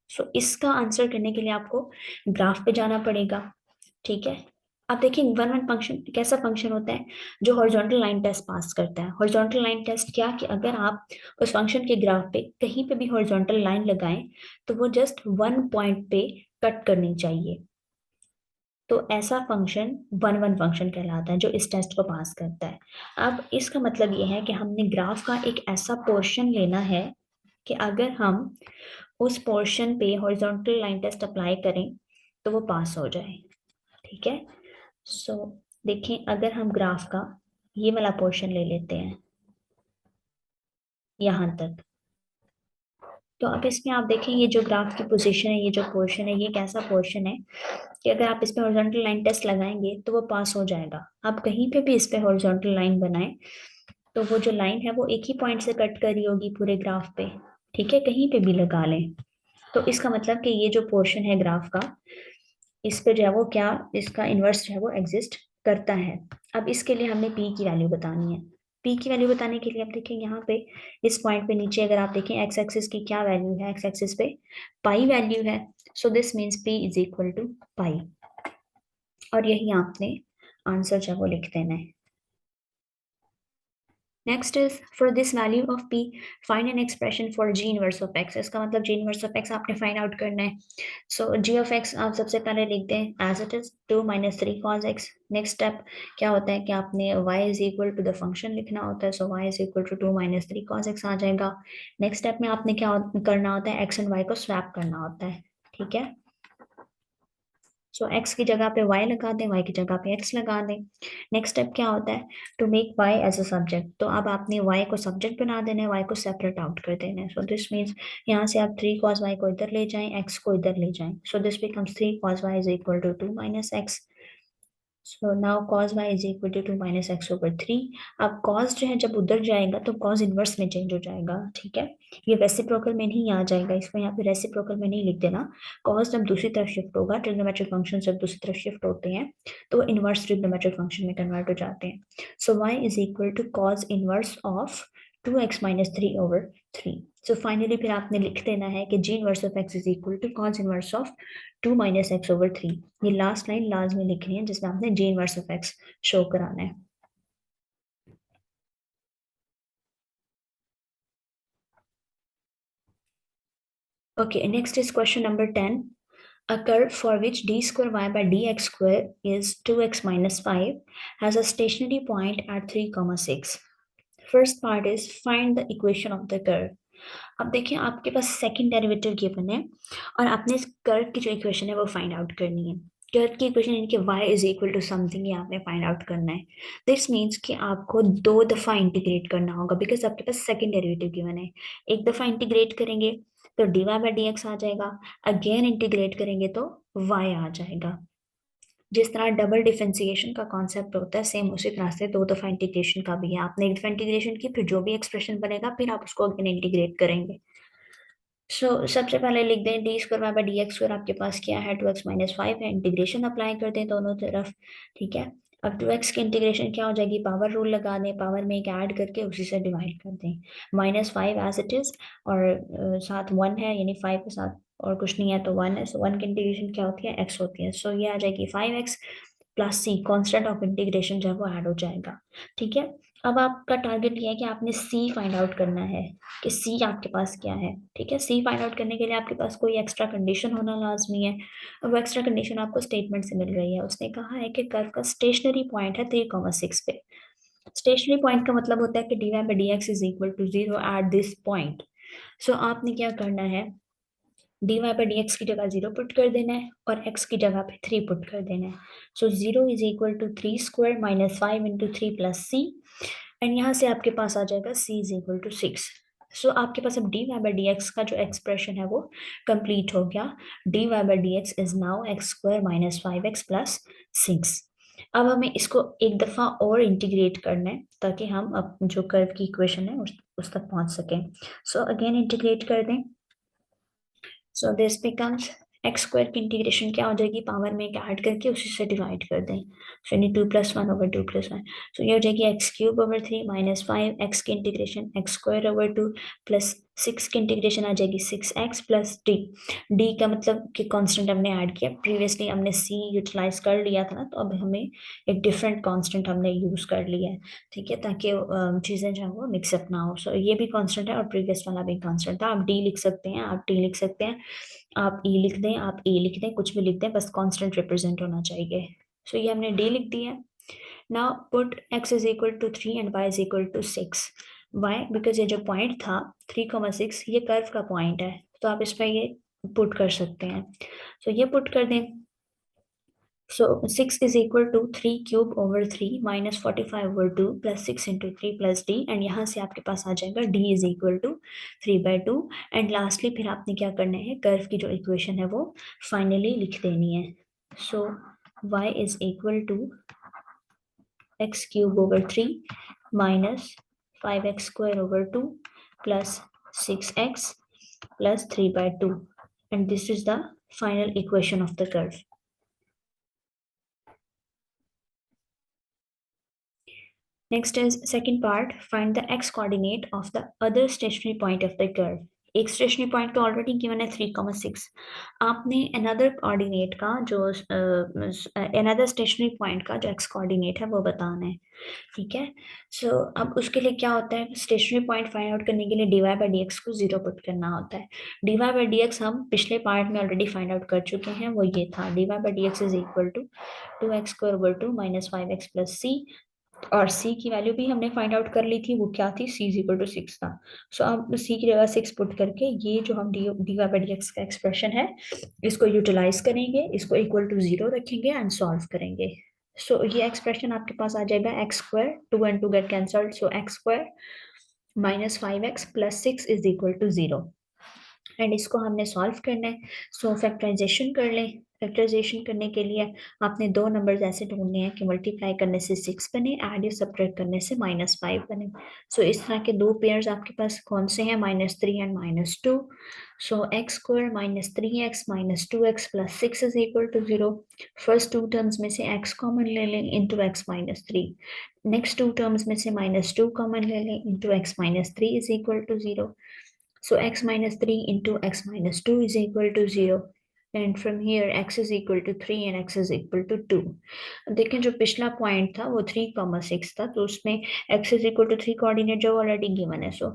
सो इसका आंसर करने के लिए आपको ग्राफ पे जाना पड़ेगा। ठीक है, आप देखिए 1 1 फंक्शन कैसा फंक्शन होता है, जो हॉरिजॉन्टल लाइन टेस्ट पास करता है। हॉरिजॉन्टल लाइन टेस्ट क्या, कि अगर आप उस फंक्शन के ग्राफ पे कहीं पे भी हॉरिजॉन्टल लाइन लगाएं तो वो जस्ट 1 पॉइंट पे कट करनी चाहिए। तो ऐसा फंक्शन वन वन फंक्शन कहलाता है जो इस टेस्ट को पास करता है। अब इसका मतलब ये है कि हमने ग्राफ का एक ऐसा पोर्शन लेना है कि अगर हम उस पोर्शन पे हॉरिजॉन्टल लाइन टेस्ट अप्लाई करें तो वो पास हो जाए। ठीक है, सो देखें, अगर हम ग्राफ का ये वाला पोर्शन ले लेते हैं यहाँ तक, तो अब इसमें आप देखें ये जो ग्राफ की पोजीशन है, ये जो पोर्शन है, ये कैसा पोर्शन है कि अगर आप इस पे हॉरिजॉन्टल लाइन टेस्ट लगाएंगे तो वो पास हो जाएगा। आप कहीं पे भी इस पे हॉरिजॉन्टल लाइन बनाएं तो वो जो लाइन है वो एक ही पॉइंट से कट कर रही होगी पूरे ग्राफ पे। ठीक है, कहीं पे भी लगा लें। तो इसका मतलब कि ये जो पोर्शन है ग्राफ का, इस पे जो है वो क्या, इसका इन्वर्स जो है वो एग्जिस्ट करता है। अब इसके लिए हमने पी की वैल्यू बतानी है। पी की वैल्यू बताने के लिए आप देखें यहाँ पे इस पॉइंट पे नीचे अगर आप देखें एक्स एक्सिस की क्या वैल्यू है, एक्स एक्सिस पे पाई वैल्यू है। So this means P is equal to pi, और यही आपने आंसर जो है वो लिख देना है। Next is for this value of p find an expression for g inverse of x। इसका मतलब g इनवर्स ऑफ x आपने फाइंड आउट करना है। सो g ऑफ x आप सबसे पहले लिख दें as it is 2 minus 3 cos x। Next step क्या होता है कि आपने y is equal to the function लिखना होता है। So y is equal to 2 minus 3 cos x आ जाएगा। नेक्स्ट स्टेप में आपने क्या करना होता है, x एंड y को स्वैप करना होता है। ठीक है, सो x की जगह पे y लगा दें, y की जगह पे x लगा दें। नेक्स्ट स्टेप क्या होता है, to make y as a subject. तो अब आपने y को सब्जेक्ट बना देना है, y को सेपरेट आउट कर देना है। सो दिस मीन्स यहाँ से आप 3 cos y को इधर ले जाएं, x को इधर ले जाएं। So this becomes 3 cos y is equal to 2 minus x। So now cos y is equal to 2 minus x over 3। अब cos जो है जब उधर जाएगा तो cos इनवर्स में चेंज हो जाएगा। ठीक है, ये रेसिप्रोकल में नहीं आ जाएगा, इसको यहाँ पे रेसिप्रोकल में नहीं लिख देना। cos जब दूसरी तरफ शिफ्ट होगा, ट्रिग्नोमेट्रिक फंक्शन जब दूसरी तरफ शिफ्ट होते हैं तो वो इनवर्स ट्रिग्नोमेट्रिक फंक्शन में कन्वर्ट हो जाते हैं। So y is equal to cos inverse of 2x minus 3 over 3। So finally फिर आपने लिख देना है कि g inverse of x is equal to cos inverse of 2 minus x over 3। ये लास्ट लाइन लाजमी लिखनी है जिसमें आपने g inverse of x show कराना है। Okay, next is question number 10. A curve for which d square y by dx square is 2x minus 5 has a stationary point at 3, 6. First part is find the equation of the curve. अब देखिए आपके पास second derivative given है और आपने इस curve की जो equation है वो फाइंड आउट करनी है। कर्व की इक्वेशन यानी कि y is equal to something, ये आपने फाइंड आउट करना है। दिस मीन्स कि आपको दो दफा इंटीग्रेट करना होगा बिकॉज आपके पास सेकंड डेरिवेटिव गिवन है। एक दफा इंटीग्रेट करेंगे तो dy बाई डी एक्स आ जाएगा, अगेन इंटीग्रेट करेंगे तो y आ जाएगा। जिस तरह डबल डिफरेंशिएशन का कॉन्सेप्ट होता है सेम उसी तरह से दो दफा इंटीग्रेशन का भी है। आपने एक दफा इंटीग्रेशन की, फिर जो भी एक्सप्रेशन बनेगा फिर आप उसको अगेन इंटीग्रेट करेंगे। सबसे पहले लिख दें d square y by D x square आपके पास क्या है, 2x माइनस 5 है। इंटीग्रेशन अप्लाई कर दें दोनों तरफ। ठीक है, अब 2x की इंटीग्रेशन क्या हो जाएगी, पावर रूल लगा दें, पावर में एक ऐड करके उसी से डिवाइड कर दें। -5 एज इट इज, और साथ 1 है यानी 5 के साथ और कुछ नहीं है तो 1 है। सो 1 की इंटीग्रेशन क्या होती है, x होती है। सो ये आ जाएगी 5x plus c, constant of integration जो है वो ऐड हो जाएगा। ठीक है, अब आपका टारगेट ये है कि आपने c फाइंड आउट करना है कि c आपके पास क्या है। ठीक है, c फाइंड आउट करने के लिए आपके पास कोई एक्स्ट्रा कंडीशन होना लाजमी है। और वो एक्स्ट्रा कंडीशन आपको स्टेटमेंट से मिल रही है। उसने कहा है कि कर्व का स्टेशनरी पॉइंट है 3, 6 पे। स्टेशनरी पॉइंट का मतलब होता है कि dy by D X is equal to 0 at this point. So आपने क्या करना है, dy बाई डी एक्स की जगह 0 पुट कर देना है और x की जगह पे 3 पुट कर देना है। So 0 is equal to 3 square minus 5 into 3 plus c, and यहाँ से आपके पास आ जाएगा c is equal to 6। So आपके पास अब dy बाई डी एक्स का जो एक्सप्रेशन है वो कंप्लीट हो गया। dy by D X is now x square minus 5x plus 6। अब हमें इसको एक दफा और इंटीग्रेट करना है ताकि हम अब जो कर्व की इक्वेशन है उस तक पहुंच सकें। सो अगेन इंटीग्रेट कर दें। So this becomes x square की इंटीग्रेशन क्या हो जाएगी, पावर में एक ऐड करके उसी से डिवाइड कर दें। सो यानी 2+1 ओवर 2+1। सो ये हो जाएगी x cube over 3 minus 5 X की integration X square over 2 plus 6 की इंटीग्रेशन आ जाएगी 6x प्लस डी का मतलब कि कांस्टेंट हमने ऐड किया, प्रीवियसली हमने सी यूटिलाइज कर लिया था ना, तो अब हमें एक डिफरेंट कांस्टेंट हमने यूज कर लिया है, ठीक है, ताकि चीजें जो है वो मिक्सअप ना हो। सो ये भी कांस्टेंट है और प्रीवियस वाला भी कांस्टेंट था। आप डी लिख सकते हैं, आप टी लिख सकते हैं, आप ई लिख दें, आप ए लिख दें, कुछ भी लिख दें, बस कांस्टेंट रिप्रेजेंट होना चाहिए। सो ये हमने डी लिख दिया। Now put x is equal to 3 and y is equal to 6। Why? Because ये जो पॉइंट था 3,6 ये कर्व का पॉइंट है, तो आप इसमें ये पुट कर सकते हैं। सो ये पुट कर दें। So 6 is equal to 3³ over 3 minus 45/2 plus 6 × 3 plus d, and यहाँ से आपके पास आ जाएगा d is equal to 3/2। And lastly फिर आपने क्या करना है, कर्व की जो इक्वेशन है वो फाइनली लिख देनी है। So y is equal to x³ over 3 minus 5x² over 2 plus 6x plus 3/2, and this is the final equation of the curve. Next is second part, find the x coordinate of the other stationary point of the curve. एक stationary point तो already given है 3,6। आपने another coordinate का जो another stationary point का जो x coordinate है वो बताना है, ठीक है। सो अब उसके लिए क्या होता है, स्टेशनरी पॉइंट फाइंड आउट करने के लिए dy बाई डी एक्स को 0 पुट करना होता है। dy बाई डी एक्स हम पिछले पार्ट में ऑलरेडी फाइंड आउट कर चुके हैं, वो ये था dy by D X is equal to 2x² over 2 minus 5x plus C, और c की वैल्यू भी हमने फाइंड आउट कर ली थी, वो क्या थी, c इज इक्वल टू 6 था। सो अब c की जगह 6 पुट करके ये जो हम dy बाई डी एक्स का एक्सप्रेशन है इसको यूटिलाइज करेंगे, इसको इक्वल टू 0 रखेंगे एंड सॉल्व करेंगे। सो ये एक्सप्रेशन आपके पास आ जाएगा x², 2 and 2 get cancelled, so x² minus 5x plus 6 is equal to 0, and इसको हमने सॉल्व करना है। सो फैक्टराइजेशन कर लें। फैक्टराइजेशन करने के लिए आपने दो नंबर्स ऐसे ढूंढने हैं कि मल्टीप्लाई करने से 6 बने, एड या सब्ट्रैक्ट करने से -5 बने। सो इस तरह के दो पेयर्स आपके पास कौन से हैं, -3 एंड -2। So x² minus 3x minus 2x plus 6 is equal to 0। First two terms में से x कॉमन ले लें into x minus 3, next two terms में से -2 कॉमन ले लें into x minus 3 is equal to 0। So x minus 3 into x minus 2 is equal to 0. And from here x is equal to 3 and x is equal to 2. देखें जो पिछला point था वो 3,6 था, तो उसमें x is equal to 3 coordinate जो already given है, so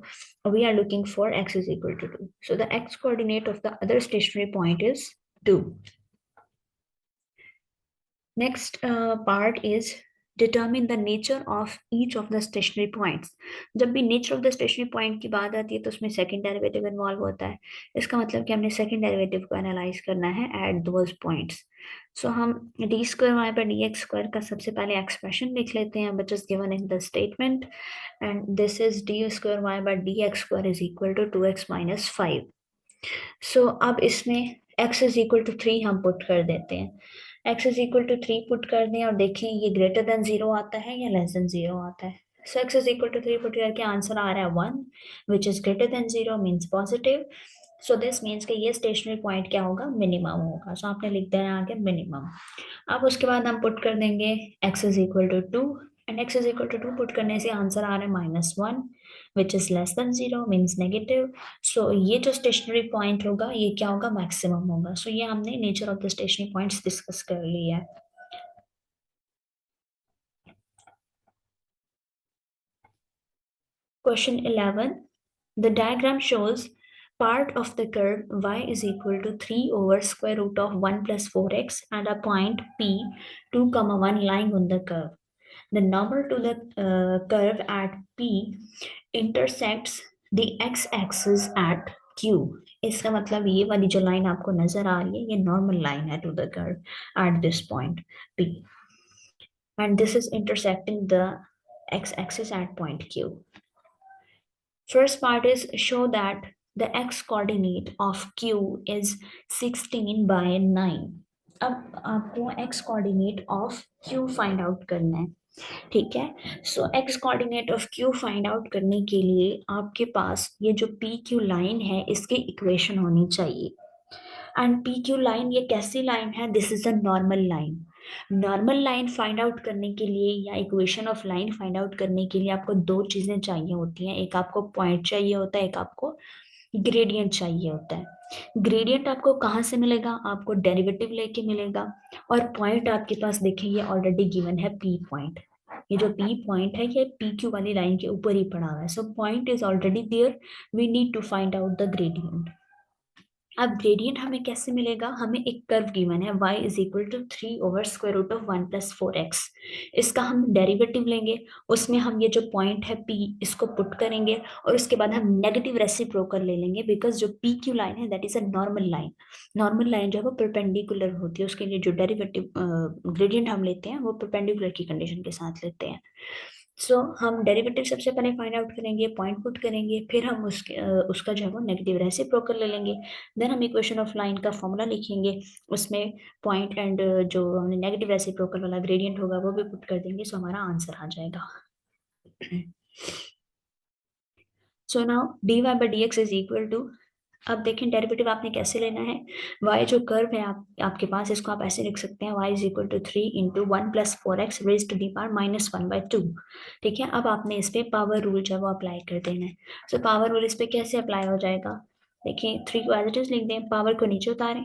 we are looking for x is equal to 2. So the x coordinate of the other stationary point is 2. Next part is determine the nature of each of the stationary points. जब भी nature of the stationary point की बात आती है तो उसमें second derivative involve होता है। इसका मतलब कि हमने second derivative को analyze करना है at those points. So हम d² y by dx² का सबसे पहले expression लिख लेते हैं which is given in the statement, and this is d² y by dx² is equal to 2x minus 5. So अब इसमें x is equal to 3 हम पुट कर देते हैं, x is equal to 3 put कर दें और देखें ये ग्रेटर देन 0 आता है या लेस देन 0 आता है। सो x is equal to 3 put करके आंसर आ रहा है 1 which is greater then 0 means positive. So this means कि ये स्टेशनरी पॉइंट क्या होगा, मिनिमम होगा। सो आपने लिख देना आगे मिनिमम। अब उसके बाद हम पुट कर देंगे x is equal to 2, and x is equal to 2 put करने से आंसर आ रहा है -1 which is less than 0 means negative. So ये जो स्टेशनरी पॉइंट होगा ये क्या होगा, मैक्सिमम होगा। सो ये हमने nature of the stationary points discuss कर लिया है। Question 11. The diagram shows part of the curve y is equal to 3 over square root of 1 plus 4x and a point P 2, 1 lying on the curve. The normal to the curve at P intersects the x-axis at Q. इसका मतलब ये वाली जो line आपको नजर आ रही है ये नॉर्मल लाइन है to the curve at this point P, and this is intersecting the x-axis at point Q. First part is show that the x coordinate of Q is 16 by 9. अब आपको x coordinate of Q find out करना है, ठीक है। सो x coordinate of q find out करने के लिए आपके पास ये जो पी क्यू लाइन है इसकी इक्वेशन होनी चाहिए। एंड पी क्यू लाइन ये कैसी लाइन है, this is a normal line. Normal line find out करने के लिए या equation of line find out करने के लिए आपको दो चीजें चाहिए होती हैं, एक आपको पॉइंट चाहिए होता है, एक आपको ग्रेडियंट चाहिए होता है। ग्रेडियंट आपको कहाँ से मिलेगा, आपको डेरिवेटिव लेके मिलेगा। और पॉइंट आपके पास देखें ये ऑलरेडी गिवन है पी पॉइंट। ये जो पी पॉइंट है ये पी क्यू वाली लाइन के ऊपर ही पड़ा हुआ है, so point is already there, we need to find out the gradient. अब ग्रेडियंट हमें कैसे मिलेगा, हमें एक कर्व गिवन है y is equal to 3/√1 + 4x। इसका हम डेरिवेटिव लेंगे, उसमें हम ये जो पॉइंट है p इसको पुट करेंगे, और उसके बाद हम नेगेटिव रेसिप्रोकल ले लेंगे, बिकॉज जो पी क्यू लाइन है that is a normal line. Normal line जो है वो परपेंडिकुलर होती है, उसके लिए जो डेरिवेटिव ग्रेडियंट हम लेते हैं वो परपेंडिकुलर की कंडीशन के साथ लेते हैं। सो हम डेरिवेटिव सबसे पहले फाइंड आउट करेंगे, पॉइंट पुट करेंगे, फिर हम उसका जो है वो नेगेटिव रेसिप्रोकल ले लेंगे। देन हम इक्वेशन ऑफ लाइन का फॉर्मूला लिखेंगे, उसमें पॉइंट एंड जो हमने नेगेटिव रेसिप्रोकल वाला ग्रेडियंट होगा वो भी पुट कर देंगे, सो हमारा आंसर आ जाएगा। So now dy/dx is equal to, अब देखें डेरिवेटिव आपने कैसे लेना है। y जो कर्व है आपके पास, इसको आप ऐसे लिख सकते हैं, y is equal to 3 × 1 + 4x raised to the power -1/2। ठीक है, अब आपने इस पे पावर रूल जो है वो अप्लाई कर देना है। सो पावर रूल इस पे कैसे अप्लाई हो जाएगा, देखिए 3 को एज इट इज लिख दें, पावर को नीचे उतारें,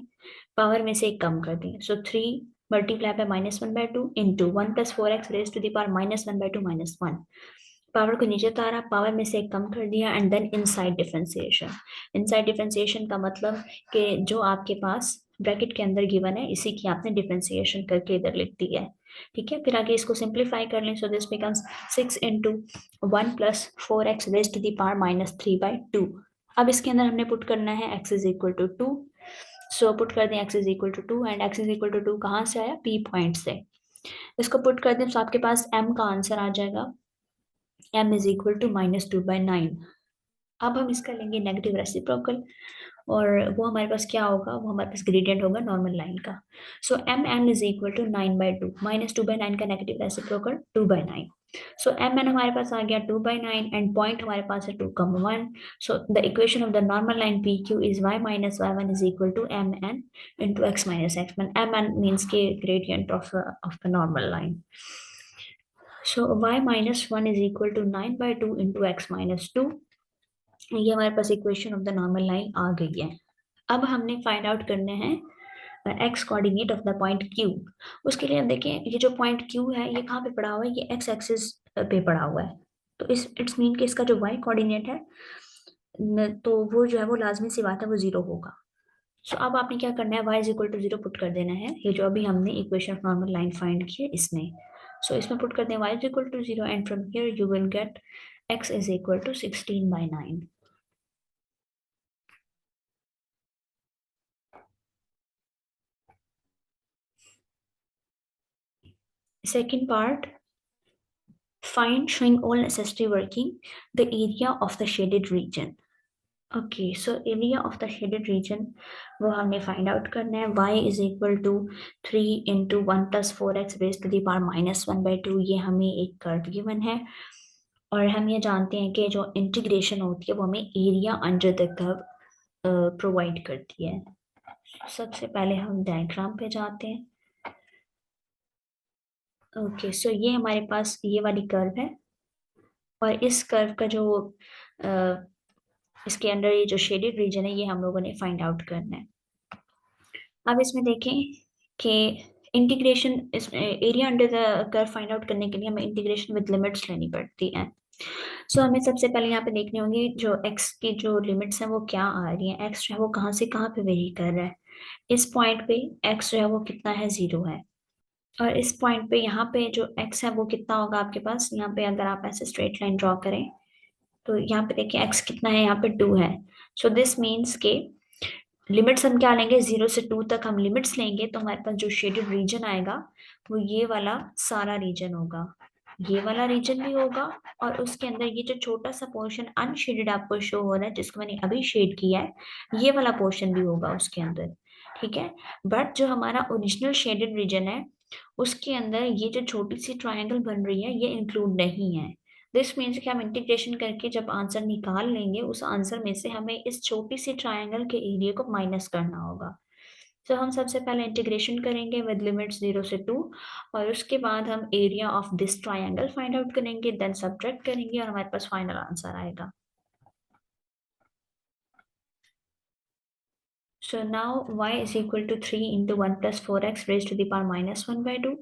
पावर में से एक कम कर दें। सो 3 multiply by -1/2 into 1 + 4x raised to the power -1/2 -1। Power को नीचे उतारा, पावर में से एक कम कर दिया, and then inside differentiation. Inside differentiation का मतलब कि जो आपके पास ब्रैकेट के अंदर गिवन है इसी की आपने डिफरेंशिएशन करके इधर लिख दी है। ठीक है, फिर आगे इसको सिंप्लीफाई कर लें, सो this becomes 6 × 1 + 4x raised to the power -3/2। अब इसके अंदर हमने पुट करना है x is equal to 2, so put कर दें x is equal to 2, and x is equal to 2 कहाँ से आया, p पॉइंट से। इसको पुट कर दें तो आपके पास m का आंसर आ जाएगा, m इज इक्वल टू -2/9। अब हम इसका लेंगे नेगेटिव रेसिप्रोकल, और वो हमारे पास क्या होगा, वो हमारे पास ग्रेडियंट होगा नॉर्मल लाइन का। सो m इज इक्वल टू 9/2, -2/9 का नेगेटिव रेसिप्रोकल 2/9। सो mn हमारे पास आ गया 2/9, एंड पॉइंट हमारे पास है 2, 1। So the equation of the normal line pq is y - y1 is equal to mn into x - x1। mn means के gradient of the normal line. So y - 1 is equal to 9/2 into x - 2। ये हमारे पास equation of the normal line आ गई है। अब हमने find out करने हैं X coordinate of the point Q. उसके लिए हम देखें ये जो पॉइंट क्यू है ये कहाँ पे पड़ा हुआ है, ये एक्स एक्सिस पे पड़ा हुआ है, तो इस इट्स मीन कि इसका जो वाई कोऑर्डिनेट है तो वो जो है वो लाजमी सी बात है वो जीरो होगा। सो अब आपने क्या करना है, y is equal to 0 put कर देना है, ये जो अभी हमने equation of normal line find की है इसमें। सो इसमें पुट कर दें y is equal to 0, and from here you will get x is equal to 16/9। Second part, find showing all necessary working the area of the shaded region. Okay, so area of the shaded region वो हमने find out करना है। y is equal to 3 into 1 plus 4x raised to the power -1/2, ये हमें एक curve given है, और हम ये जानते हैं कि जो इंटीग्रेशन होती है वो हमें area under the curve provide करती है। सबसे पहले हम डायग्राम पे जाते हैं। ओके, सो ये हमारे पास ये वाली कर्व है, और इस कर्व का जो इसके अंदर ये जो शेडेड रीजन है ये हम लोगों ने फाइंड आउट करना है। अब इसमें देखें कि इंटीग्रेशन, इस area under the curve find out करने के लिए हमें इंटीग्रेशन विद लिमिट्स लेनी पड़ती है। सो हमें सबसे पहले यहाँ पे देखनी होगी जो x की जो लिमिट्स हैं वो क्या आ रही हैं, x जो है वो कहाँ से कहाँ पे वेरी कर रहा है। इस पॉइंट पे x जो है वो कितना है, 0 है, और इस पॉइंट पे यहाँ पे जो x है वो कितना होगा आपके पास, यहाँ पे अगर आप ऐसे स्ट्रेट लाइन ड्रॉ करें तो यहाँ पे देखिए x कितना है, यहाँ पे 2 है। सो दिस मीन्स के लिमिट्स हम क्या लेंगे, 0 से 2 तक हम लिमिट्स लेंगे, तो हमारे पास जो शेडेड रीजन आएगा वो ये वाला सारा रीजन होगा, ये वाला रीजन भी होगा, और उसके अंदर ये जो छोटा सा पोर्शन अनशेडेड आपको शो हो रहा है जिसको मैंने अभी शेड किया है, ये वाला पोर्शन भी होगा उसके अंदर। ठीक है, बट जो हमारा ओरिजिनल शेडेड रीजन है उसके अंदर ये जो छोटी सी ट्रायंगल बन रही है ये इंक्लूड नहीं है। दिस मीन्स कि हम इंटीग्रेशन करके जब आंसर निकाल लेंगे उस आंसर में से हमें इस छोटी सी ट्रायंगल के एरिया को माइनस करना होगा। तो हम सबसे पहले इंटीग्रेशन करेंगे विद लिमिट्स 0 से 2, और उसके बाद हम area of this triangle find out करेंगे, देन सब्ट्रैक्ट करेंगे और हमारे पास फाइनल आंसर आएगा। So now y is equal to 3 into 1 plus 4x raised to the power minus 1 by 2.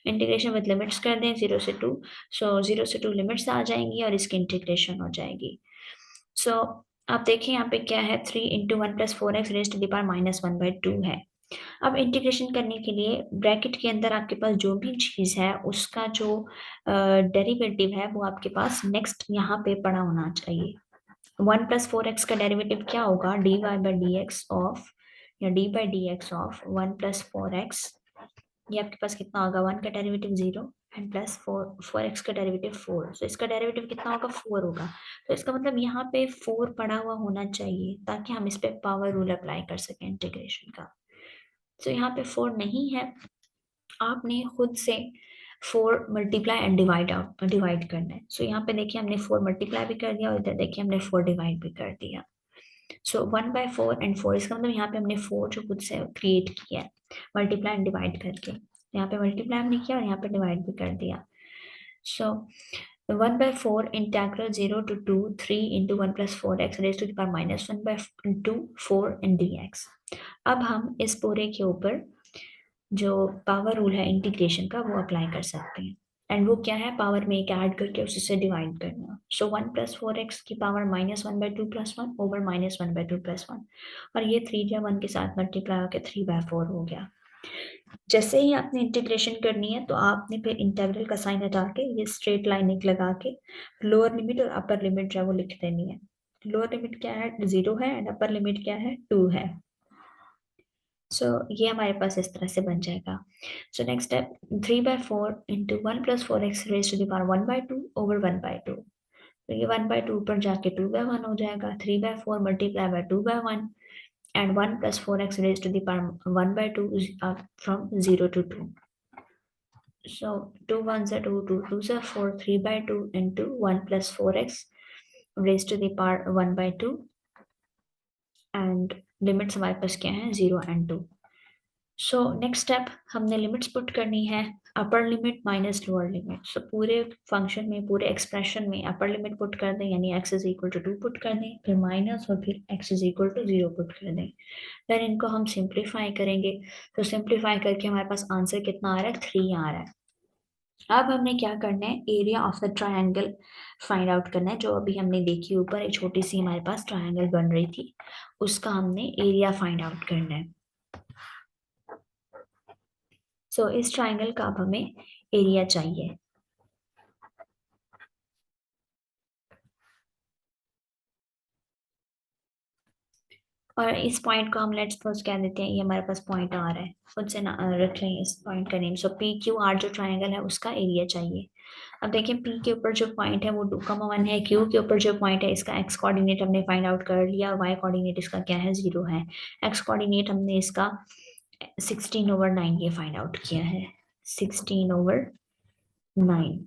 Integration with limits कर दें 0 से 2. सो 0 से 2 लिमिट्स आ जाएंगी और इसकी इंटीग्रेशन हो जाएगी. सो आप देखिए यहाँ पे क्या है, 3 into 1 plus 4x raise to the power minus 1 by 2 है. अब इंटीग्रेशन करने के लिए ब्रैकेट के अंदर आपके पास जो भी चीज है उसका जो डेरिवेटिव है वो आपके पास नेक्स्ट यहाँ पे पड़ा होना चाहिए. 1 प्लस 4x का डेरिवेटिव क्या होगा, dy by D X of या D by D X of 1 plus 4x. ये आपके पास कितना होगा, 1 का डेरिवेटिव 0 एंड प्लस 4x का डेरिवेटिव 4. तो इसका डेरिवेटिव कितना होगा, 4 होगा. तो इसका मतलब यहाँ पे 4 पड़ा हुआ होना चाहिए ताकि हम इस पे पावर रूल अप्लाई कर सकें इंटीग्रेशन का. तो यहाँ पे 4 नहीं है, आपने खुद से 4 मल्टीप्लाई एंड डिवाइड करना है. सो यहाँ पे देखिए हमने 4 मल्टीप्लाई भी कर दिया और इधर देखिए हमने 4 डिवाइड भी कर दिया. सो 1 बाई 4 एंड 4, इसका मतलब यहाँ पे हमने 4 जो खुद से क्रिएट किया है मल्टीप्लाई एंड डिवाइड करके. यहाँ पे मल्टीप्लाई हमने किया और यहाँ पे डिवाइड भी कर दिया. सो 1 by 4 integral 0 to 2 3 into 1 plus 4x raised to the power minus 1 by 2 4 and dx. अब हम इस पूरे के ऊपर जो पावर रूल है इंटीग्रेशन का वो अप्लाई कर सकते हैं. एंड वो क्या है, पावर में एक ऐड करके उसी से डिवाइड करना. सो 1 प्लस 4x की power minus 1 by 2 plus 1 over minus 1 by 2 plus 1. और ये 3 या 1 के साथ मल्टीप्लाई होकर 3 बाई 4 हो गया. जैसे ही आपने इंटीग्रेशन करनी है तो आपने फिर इंटीग्रल का साइन हटा के ये स्ट्रेट लाइन एक लगा के लोअर लिमिट और अपर लिमिट जो है वो लिख देनी है. लोअर लिमिट क्या है, 0 है एंड अपर लिमिट क्या है, 2 है. सो ये हमारे पास इस तरह से बन जाएगा. So next step, 3 by 4 into 1 plus 4x raise to the power 1 by 2 over 1 by 2. तो ये 1 बाई 2 पर जाके 2 बाई 1 हो जाएगा. 3 by 4 multiply by 2 by 1 and 1 plus 4x raised to the power 1 by 2 is from 0 to 2. So 2 1s are 2, 2 2s are 4, 3 by 2 into 1 plus 4x raised to the power 1 by 2. And limits हमारे पास क्या है, 0 and 2. So next step, हमने limits put करनी है, upper limit minus lower limit. So पूरे function में, पूरे expression में अपर लिमिट पुट कर दें यानी x is equal to 2 put कर दें, फिर माइनस और फिर x is equal to 0 put कर दें. फिर इनको हम सिंप्लीफाई करेंगे. तो सिंप्लीफाई करके हमारे पास आंसर कितना आ रहा है, 3 आ रहा है. अब हमने क्या करना है, area of the triangle find out करना है. जो अभी हमने देखी ऊपर एक छोटी सी हमारे पास ट्रायंगल बन रही थी, उसका हमने एरिया फाइंड आउट करना है. सो इस ट्रायंगल का अब हमें एरिया चाहिए. और इस पॉइंट को हम लेट्स सपोज कह देते हैं ये हमारे पास पॉइंट आ रहा है, खुद से ना रख लें इस पॉइंट का नेम. सो पी क्यू आर जो ट्रायंगल है उसका एरिया चाहिए. अब देखिए पी के ऊपर जो पॉइंट है वो 2,1 है, क्यू के ऊपर जो पॉइंट है इसका एक्स कोऑर्डिनेट हमने फाइंड आउट कर लिया, वाई कोऑर्डिनेट इसका क्या है, 0 है. एक्स कोऑर्डिनेट हमने इसका 16/9 ये फाइंड आउट किया है, 16/9.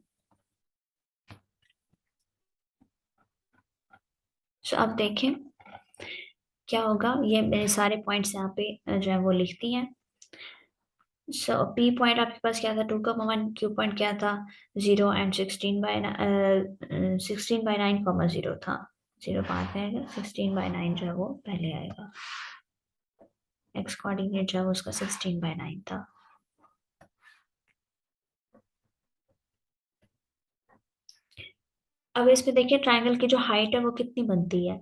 सो अब देखें क्या होगा, ये मेरे सारे पॉइंट्स यहाँ पे जो है वो लिखती हैं. सो पी पॉइंट आपके पास क्या था, 2,1, क्यू पॉइंट क्या था, 0 एंड 16/9 0 था. 0 बाद में आएगा, 16/9 जो है वो पहले आएगा. एक्स कोऑर्डिनेट जो है वो उसका 16/9 था. अब इस पे देखिए ट्राइंगल की जो हाइट है वो कितनी बनती है.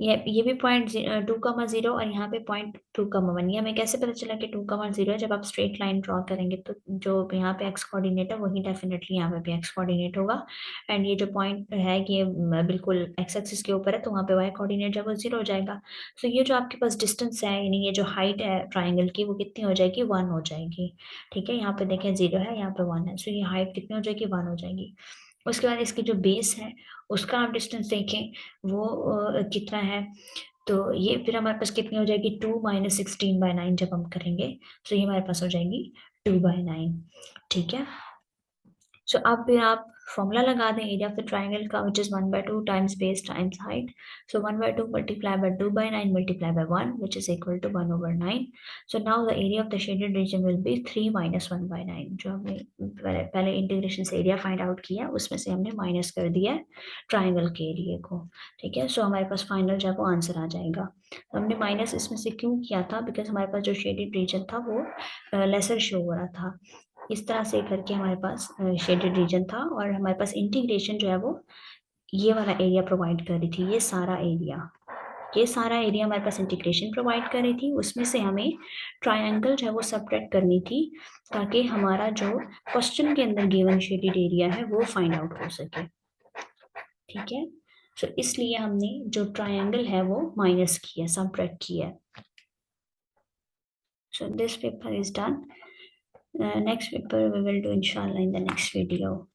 ये भी पॉइंट 2,0 और यहाँ पे पॉइंट 2,1. ये हमें कैसे पता चला कि 2,0 है, जब आप स्ट्रेट लाइन ड्रॉ करेंगे तो जो यहाँ पे एक्स कोऑर्डिनेट है वही डेफिनेटली यहाँ पे भी एक्स कोऑर्डिनेट होगा. एंड ये जो पॉइंट है कि ये बिल्कुल एक्स एक्सिस के ऊपर है तो वहाँ पे वाई कोऑर्डिनेट जब वो 0 हो जाएगा. तो ये जो आपके पास डिस्टेंस है यानी ये जो हाइट है ट्राइंगल की वो कितनी हो जाएगी, 1 हो जाएगी. ठीक है, यहाँ पे देखें 0 है, यहाँ पे 1 है. सो ये हाइट कितनी हो जाएगी, 1 हो जाएगी. उसके बाद इसकी जो बेस है उसका आप डिस्टेंस देखें वो कितना है. तो ये फिर हमारे पास कितनी हो जाएगी, 2 माइनस 16/9 जब हम करेंगे तो ये हमारे पास हो जाएगी 2/9. ठीक है. सो अब फिर आप फॉर्मूला लगा दें एरिया ऑफ द ट्राइंगल का, which is 1/2 times base times height. So 1/2 multiply by 2/9 multiply by 1, which is equal to 1/9. So now the area of the shaded region will be 3 minus 1/9. जो हमने पहले integration से area find out किया उसमें से हमने minus कर दिया है ट्राइंगल के एरिया को. ठीक है, सो हमारे पास फाइनल जो है वो आंसर आ जाएगा. तो हमने माइनस इसमें से क्यों किया था, बिकॉज हमारे पास जो शेडेड रीजन था वो लेसर शो हो रहा था. इस तरह से करके हमारे पास शेडेड रीजन था और हमारे पास इंटीग्रेशन जो है वो ये वाला एरिया प्रोवाइड कर रही थी. ये सारा एरिया हमारे पास इंटीग्रेशन प्रोवाइड कर रही थी. उसमें से हमें ट्रायंगल जो है वो सबट्रैक्ट करनी थी ताकि हमारा जो क्वेश्चन के अंदर गिवन शेडेड एरिया है वो फाइंड आउट हो सके. ठीक है, तो इसलिए हमने जो ट्रायंगल है वो माइनस किया, सबट्रैक्ट किया. So this paper is done. Next paper we will do inshallah in the next video.